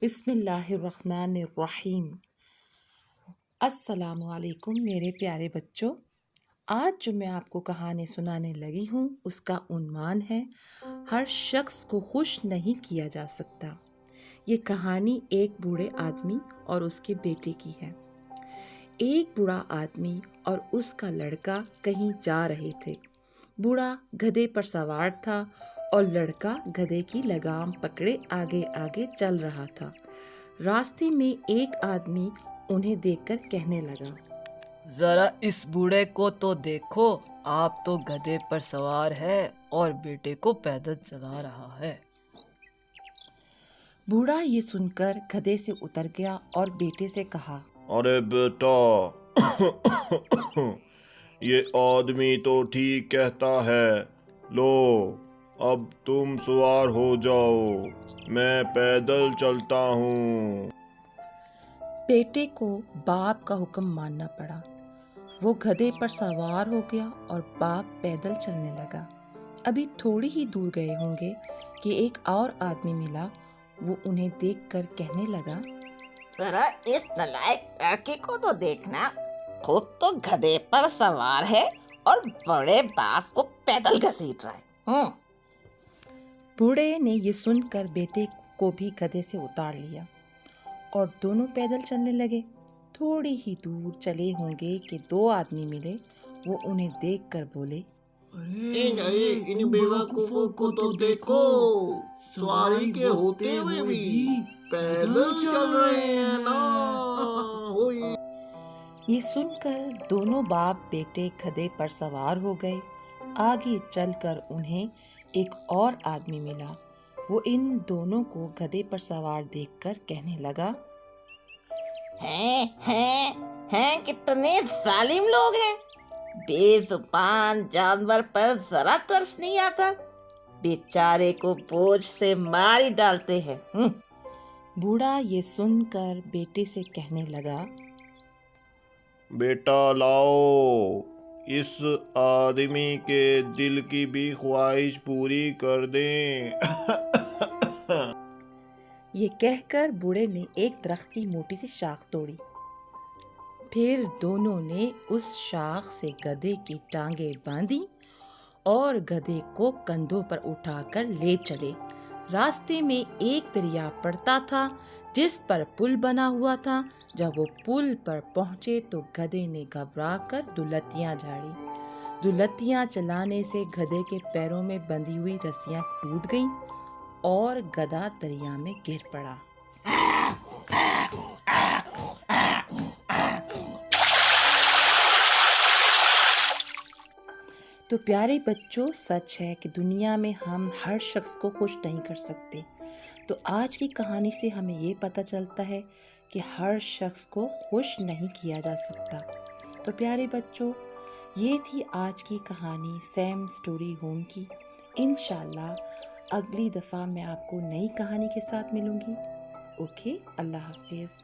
بسم اللہ الرحمن الرحیم۔ السلام علیکم میرے پیارے بچوں، آج جو میں آپ کو کہانی سنانے لگی ہوں اس کا عنوان ہے ہر شخص کو خوش نہیں کیا جا سکتا۔ یہ کہانی ایک بوڑھے آدمی اور اس کے بیٹے کی ہے۔ ایک بوڑھا آدمی اور اس کا لڑکا کہیں جا رہے تھے۔ بوڑھا گدھے پر سوار تھا اور لڑکا گدھے کی لگام پکڑے آگے آگے چل رہا تھا۔ راستے میں ایک آدمی انہیں دیکھ کر کہنے لگا، ذرا اس بوڑھے کو تو دیکھو، آپ تو گدھے پر سوار ہے اور بیٹے کو پیدل چلا رہا ہے۔ بوڑھا یہ سن کر گدھے سے اتر گیا اور بیٹے سے کہا، ارے بیٹا، یہ آدمی تو ٹھیک کہتا ہے، لو اب تم سوار ہو جاؤ، میں پیدل چلتا ہوں۔ بیٹے کو باپ کا حکم ماننا پڑا۔ وہ گدھے پر سوار ہو گیا اور باپ پیدل چلنے لگا۔ ابھی تھوڑی ہی دور گئے ہوں گے کہ ایک اور آدمی ملا۔ وہ انہیں دیکھ کر کہنے لگا، ذرا اس نالائق لڑکے کو تو دیکھنا، خود تو گدھے پر سوار ہے اور بڑے باپ کو پیدل گھسیٹ رہا ہے۔ بوڑھے نے یہ سن کر بیٹے کو بھی گدھے سے اتار لیا اور دونوں پیدل چلنے لگے۔ تھوڑی ہی دور چلے ہوں گے کہ دو آدمی ملے۔ وہ انہیں دیکھ کر بولے، ان بیوقوفوں کو تو دیکھو، سواری کے ہوتے ہوئے بھی پیدل چل رہے ہیں نا۔ یہ سن کر دونوں باپ بیٹے گدھے پر سوار ہو گئے۔ آگے چل کر انہیں ایک اور آدمی ملا۔ وہ ان دونوں کو گدھے پر سوار دیکھ کر کہنے لگا، ہیں کتنے ظالم لوگ ہیں، بے زبان جانور پر ذرا ترس نہیں آتا، بیچارے کو بوجھ سے مار ہی ڈالتے ہیں۔ بوڑھا یہ سن کر بیٹے سے کہنے لگا، بیٹا لاؤ، اس آدمی کے دل کی بھی خواہش پوری کر دیں۔ یہ کہہ کر بوڑھے نے ایک درخت کی موٹی سی شاخ توڑی۔ پھر دونوں نے اس شاخ سے گدھے کی ٹانگیں باندھی اور گدھے کو کندھوں پر اٹھا کر لے چلے۔ راستے میں ایک دریا پڑتا تھا جس پر پل بنا ہوا تھا۔ جب وہ پل پر پہنچے تو گدھے نے گھبرا کر دلہتیاں جھاڑی۔ دلہتیاں چلانے سے گدھے کے پیروں میں بندھی ہوئی رسیاں ٹوٹ گئیں اور گدھا دریا میں گر پڑا۔ تو پیارے بچوں، سچ ہے کہ دنیا میں ہم ہر شخص کو خوش نہیں کر سکتے۔ تو آج کی کہانی سے ہمیں یہ پتہ چلتا ہے کہ ہر شخص کو خوش نہیں کیا جا سکتا۔ تو پیارے بچوں، یہ تھی آج کی کہانی سیم سٹوری ہوم کی۔ انشاءاللہ اگلی دفعہ میں آپ کو نئی کہانی کے ساتھ ملوں گی۔ اوکے، اللہ حافظ۔